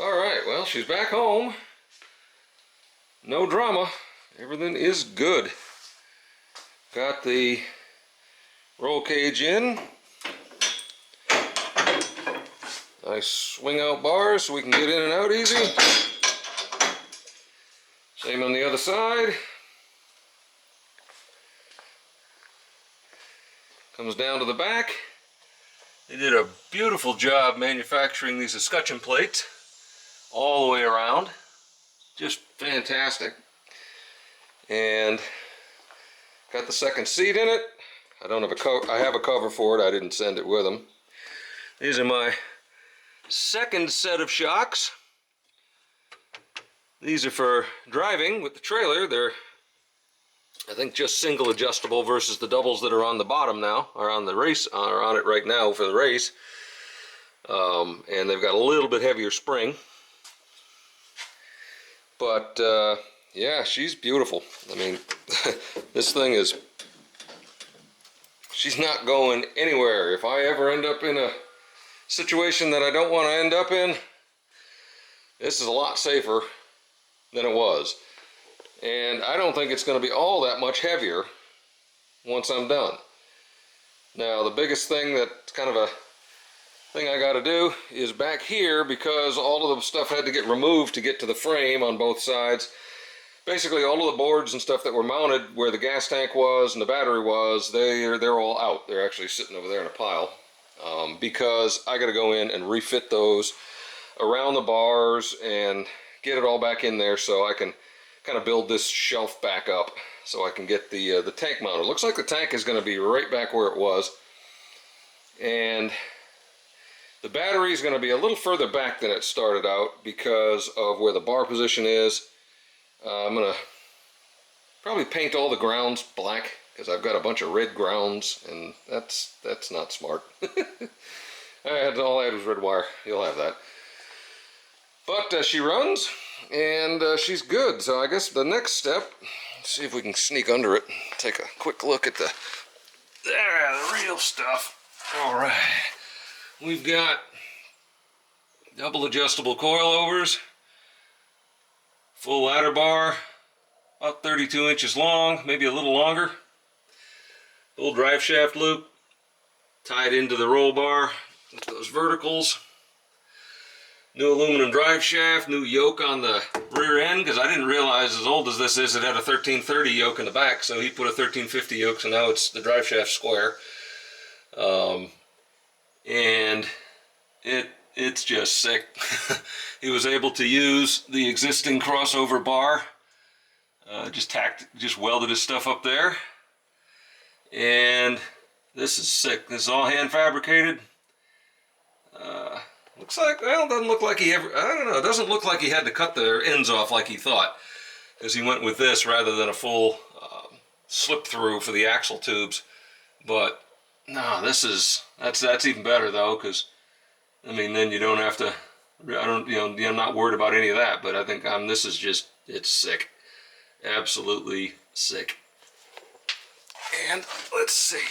Alright, well, she's back home. No drama. Everything is good. Got the roll cage in. Nice swing out bars so we can get in and out easy. Same on the other side. Comes down to the back. They did a beautiful job manufacturing these escutcheon plates all the way around. Just fantastic. And got the second seat in it. I don't have a cover. I have a cover for it. I didn't send it with them. These are my second set of shocks. These are for driving with the trailer. They're, I think, just single adjustable versus the doubles that are on the bottom now, or on the race, are on it right now for the race. And they've got a little bit heavier spring. But yeah, she's beautiful. I mean, this thing is, she's not going anywhere. If I ever end up in a situation that I don't want to end up in, this is a lot safer than it was. And I don't think it's going to be all that much heavier once I'm done. Now, the biggest thing that's kind of a thing I got to do is back here, because all of the stuff had to get removed to get to the frame on both sides. Basically, all of the boards and stuff that were mounted where the gas tank was and the battery was, they're all out. They're actually sitting over there in a pile, because I got to go in and refit those around the bars and get it all back in there so I can kind of build this shelf back up so I can get the tank mounted. Looks like the tank is going to be right back where it was, and the battery is going to be a little further back than it started out because of where the bar position is. I'm going to probably paint all the grounds black because I've got a bunch of red grounds, and that's not smart. All I had was red wire. You'll have that. But she runs, and she's good. So I guess the next step, let's see if we can sneak under it, take a quick look at the real stuff. All right. We've got double adjustable coilovers, full ladder bar, about 32 inches long, maybe a little longer. Old drive shaft loop tied into the roll bar with those verticals. New aluminum drive shaft, new yoke on the rear end, because I didn't realize, as old as this is, it had a 1330 yoke in the back, so he put a 1350 yoke, so now it's the drive shaft square. And it's just sick. He was able to use the existing crossover bar, just welded his stuff up there, and this is sick. This is all hand fabricated. Looks like, well, it doesn't look like he ever, I don't know, it doesn't look like he had to cut the ends off like he thought, because he went with this rather than a full slip through for the axle tubes. But no, that's even better though, because I mean, then you don't have to, I'm not worried about any of that. But I think this is just, it's sick, absolutely sick. And let's see,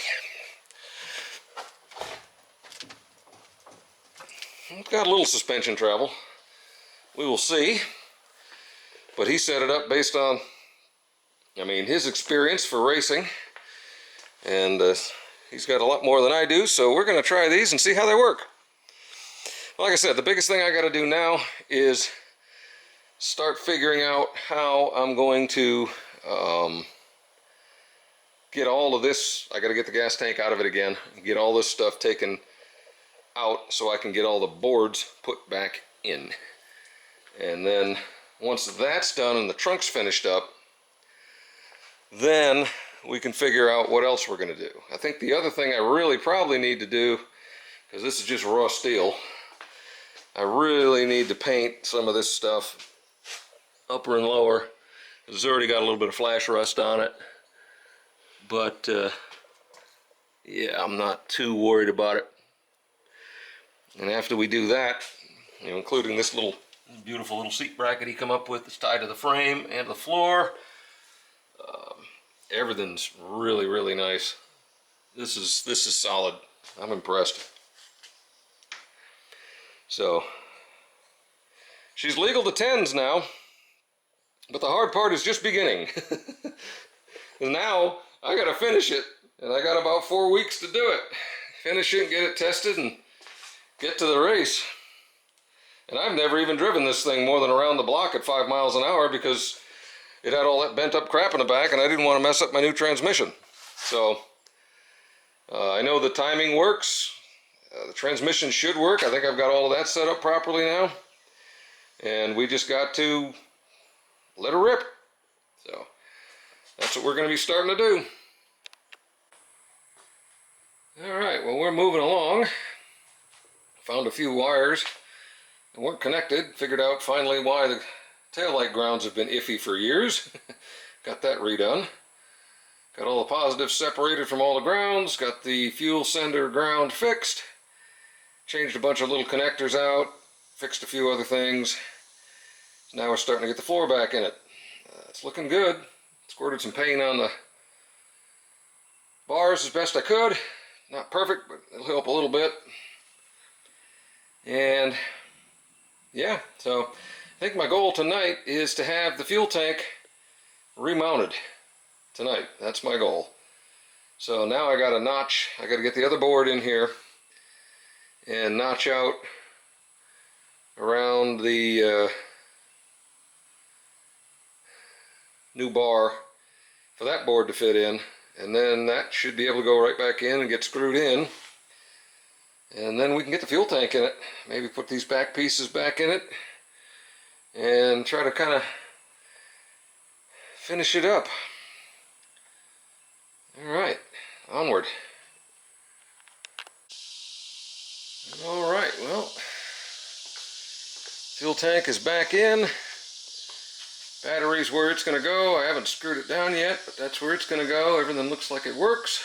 it's got a little suspension travel. We will see. But he set it up based on, I mean, his experience for racing, and he's got a lot more than I do, so we're going to try these and see how they work. Like I said, the biggest thing I got to do now is start figuring out how I'm going to get all of this. I got to get the gas tank out of it again, get all this stuff taken out so I can get all the boards put back in. And then once that's done and the trunk's finished up, then we can figure out what else we're going to do. I think the other thing I really probably need to do, because this is just raw steel, I really need to paint some of this stuff, upper and lower. It's already got a little bit of flash rust on it, but yeah, I'm not too worried about it. And after we do that, including this little beautiful little seat bracket he come up with that's tied to the frame and the floor, everything's really, really nice. This is solid. I'm impressed. So She's legal to tens now, but the hard part is just beginning. And now I gotta finish it, and I got about 4 weeks to do it. Finish it and get it tested and get to the race. And I've never even driven this thing more than around the block at 5 miles an hour because it had all that bent up crap in the back and I didn't want to mess up my new transmission. So I know the timing works. The transmission should work. I think I've got all of that set up properly now. And we just got to let her rip. So that's what we're going to be starting to do. Alright, well, we're moving along. Found a few wires that weren't connected. Figured out finally why the taillight grounds have been iffy for years. Got that redone. Got all the positives separated from all the grounds. Got the fuel sender ground fixed. Changed a bunch of little connectors out. Fixed a few other things. Now we're starting to get the floor back in it. It's looking good. Squirted some paint on the bars as best I could. Not perfect, but it'll help a little bit. And yeah, so I think my goal tonight is to have the fuel tank remounted tonight. That's my goal. So now I got a notch. I got to get the other board in here and notch out around the new bar for that board to fit in, and then that should be able to go right back in and get screwed in, and then we can get the fuel tank in it. Maybe put these back pieces back in it and try to kind of finish it up. Alright, onward. Alright, well, fuel tank is back in. Battery's where it's going to go. I haven't screwed it down yet, but that's where it's going to go. Everything looks like it works.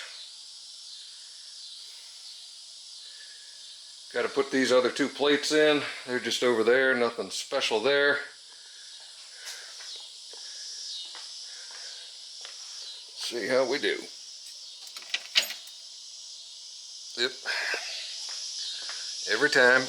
Got to put these other two plates in. They're just over there, nothing special there. See how we do. Yep. Every time.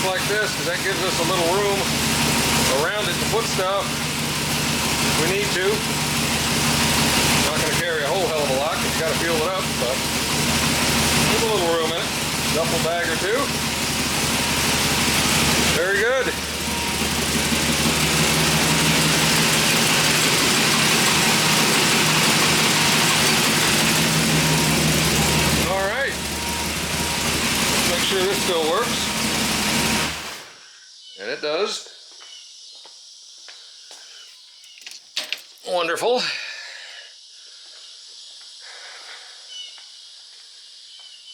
Like this, because that gives us a little room around it to put stuff if we need to. Not going to carry a whole hell of a lot because you got to fuel it up, but there's a little room in it. Duffel bag or two. Very good. All right. Let's make sure this still works. And it does. Wonderful.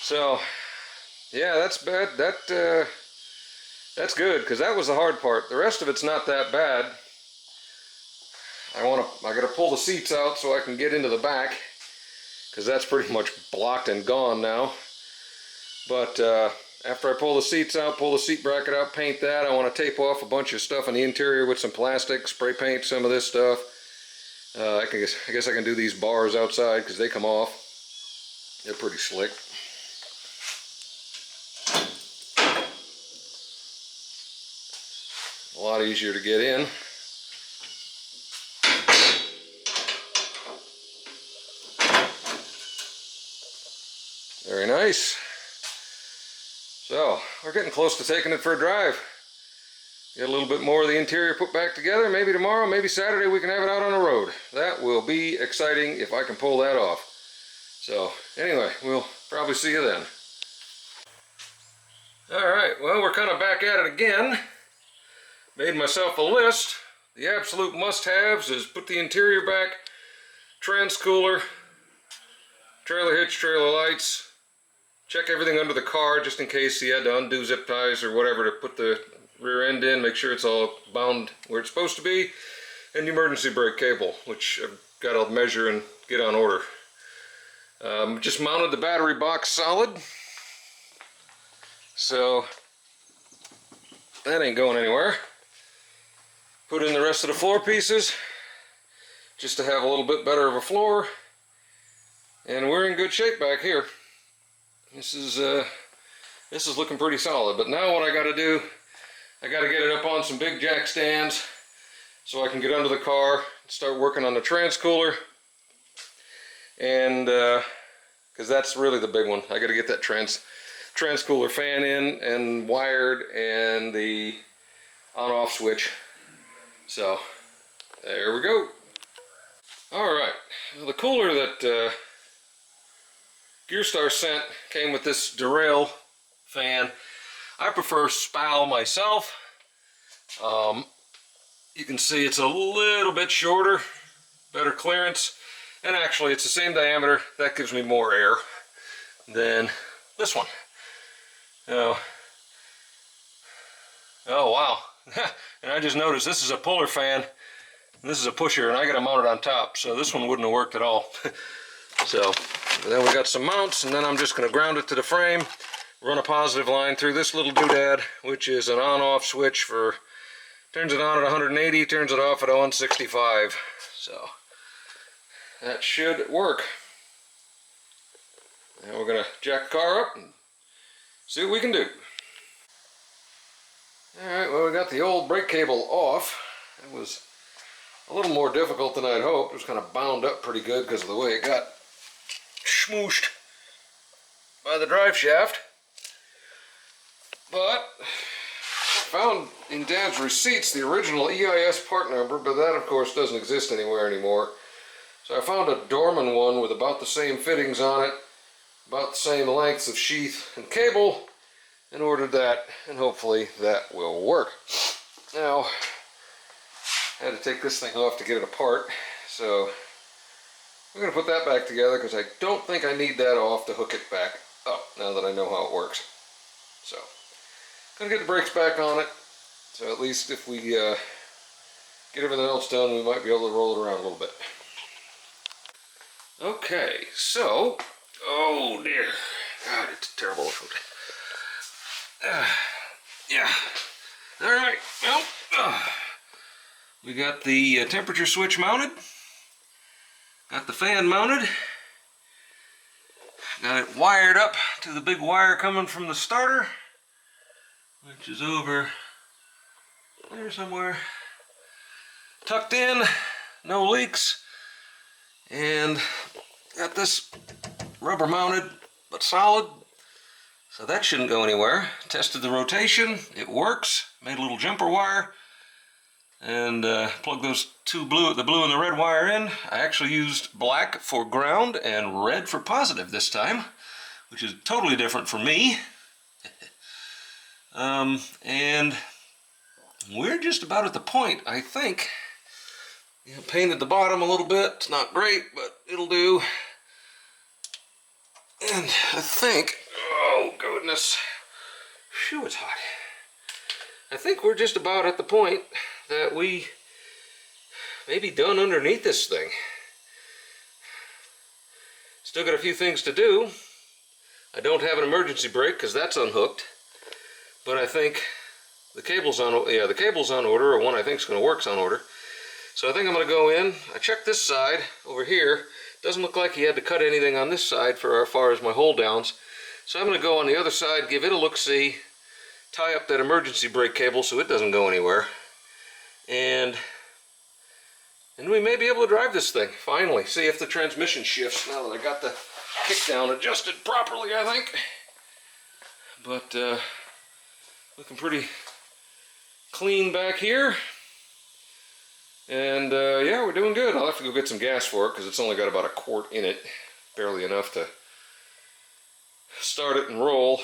So, yeah, that's bad. That's good, because that was the hard part. The rest of it's not that bad. I gotta pull the seats out so I can get into the back, because that's pretty much blocked and gone now. But after I pull the seats out, pull the seat bracket out, paint that, I want to tape off a bunch of stuff on the interior with some plastic, spray paint some of this stuff. I guess I can do these bars outside because they come off. They're pretty slick. A lot easier to get in. Very nice. So, we're getting close to taking it for a drive. Get a little bit more of the interior put back together. Maybe tomorrow, maybe Saturday, we can have it out on the road. That will be exciting if I can pull that off. So, anyway, we'll probably see you then. Alright, well, we're kind of back at it again. Made myself a list. The absolute must-haves is put the interior back, trans cooler, trailer hitch, trailer lights, check everything under the car just in case he had to undo zip ties or whatever to put the rear end in, make sure it's all bound where it's supposed to be, and the emergency brake cable, which I've got to measure and get on order. Just mounted the battery box solid, so that ain't going anywhere. Put in the rest of the floor pieces just to have a little bit better of a floor, and we're in good shape back here. This is looking pretty solid. But now what I got to do, I got to get it up on some big jack stands so I can get under the car and start working on the transcooler. And because that's really the big one. I got to get that transcooler fan in and wired, and the on-off switch. So there we go. All right, the cooler that Gearstar sent came with this derail fan. I prefer SPAL myself. You can see it's a little bit shorter, better clearance, and actually it's the same diameter. That gives me more air than this one. Oh wow. And I just noticed this is a puller fan, and this is a pusher, and I got it mounted on top, so this one wouldn't have worked at all. So then we got some mounts, and then I'm just going to ground it to the frame, run a positive line through this little doodad, which is an on-off switch for, turns it on at 180, turns it off at 165. So that should work. Now we're going to jack the car up and see what we can do. Alright, well, we got the old brake cable off. It was a little more difficult than I'd hoped. It was kind of bound up pretty good because of the way it got smooshed by the drive shaft. But found in Dad's receipts the original EIS part number, but that of course doesn't exist anywhere anymore. So I found a Dorman one with about the same fittings on it, about the same lengths of sheath and cable, and ordered that, and hopefully that will work. Now, I had to take this thing off to get it apart, so I'm going to put that back together because I don't think I need that off to hook it back up now that I know how it works. So, going to get the brakes back on it, so at least if we get everything else done, we might be able to roll it around a little bit. Okay, so, oh dear, God, it's terrible. Yeah, alright, well, we got the temperature switch mounted, got the fan mounted, got it wired up to the big wire coming from the starter, which is over there somewhere, tucked in, no leaks, and got this rubber mounted but solid, so that shouldn't go anywhere. Tested the rotation, it works, made a little jumper wire, and plugged those the blue and the red wire in. I actually used black for ground and red for positive this time, which is totally different for me. And we're just about at the point, I think. Painted the bottom a little bit. It's not great, but it'll do. And I think, oh goodness, phew, it's hot. I think we're just about at the point that we may be done underneath this thing. Still got a few things to do. I don't have an emergency brake because that's unhooked, but I think the cable's on. Yeah, the cable's on order, or one I think is going to work's on order. So I think I'm going to go in. I checked this side over here. Doesn't look like he had to cut anything on this side for as far as my hold downs. So I'm going to go on the other side, give it a look-see, tie up that emergency brake cable so it doesn't go anywhere, and we may be able to drive this thing finally. See if the transmission shifts now that I got the kickdown adjusted properly, I think. But looking pretty clean back here. And yeah, we're doing good. I'll have to go get some gas for it because it's only got about a quart in it, barely enough to start it and roll.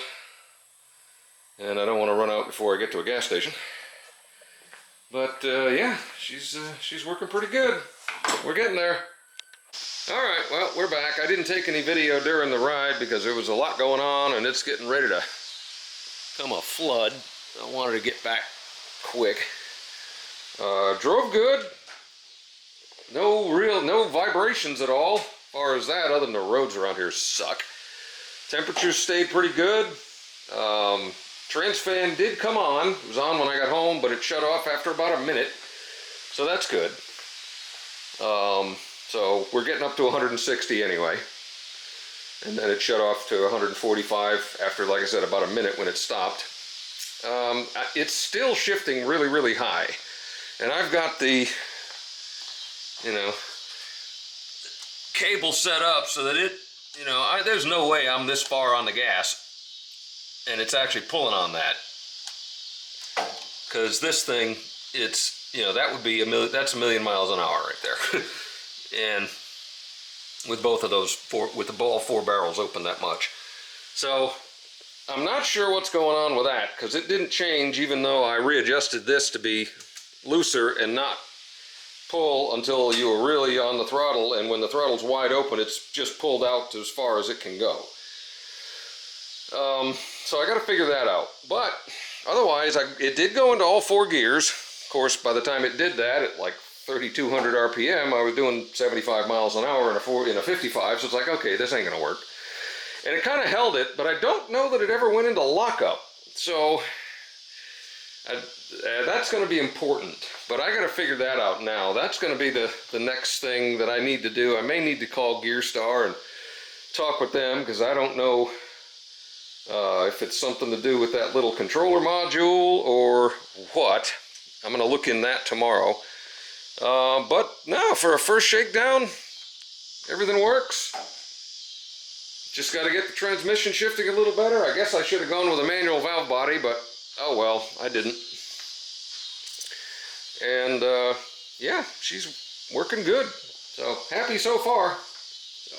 And I don't want to run out before I get to a gas station. But yeah, she's working pretty good. We're getting there. Alright, well, we're back. I didn't take any video during the ride because there was a lot going on and it's getting ready to come a flood. I wanted to get back quick. Drove good. No vibrations at all as far as that, other than the roads around here suck. Temperatures stayed pretty good. Trans fan did come on. It was on when I got home, but it shut off after about a minute. So that's good. So we're getting up to 160 anyway. And then it shut off to 145 after, like I said, about a minute when it stopped. It's still shifting really, really high. And I've got the, cable set up so that it, there's no way I'm this far on the gas and it's actually pulling on that. Because this thing, it's, that would be that's a million miles an hour right there. And with both of those, with all four barrels open that much. So I'm not sure what's going on with that, because it didn't change even though I readjusted this to be looser and not pull until you were really on the throttle, and when the throttle's wide open, it's just pulled out to as far as it can go. So I got to figure that out. But otherwise, it did go into all four gears. Of course, by the time it did that, at like 3,200 RPM, I was doing 75 miles an hour in a 55, so it's like, okay, this ain't gonna work. And it kind of held it, but I don't know that it ever went into lockup. So that's going to be important, but I got to figure that out now. That's going to be the next thing that I need to do. I may need to call GearStar and talk with them, because I don't know if it's something to do with that little controller module or what. I'm going to look in that tomorrow. But no, for a first shakedown, everything works. Just got to get the transmission shifting a little better. I guess I should have gone with a manual valve body, but oh well, I didn't. And yeah, she's working good. So happy so far. So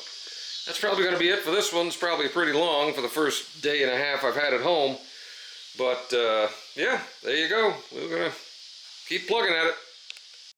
that's probably going to be it for this one. It's probably pretty long for the first day and a half I've had it home. But yeah, there you go. We're going to keep plugging at it.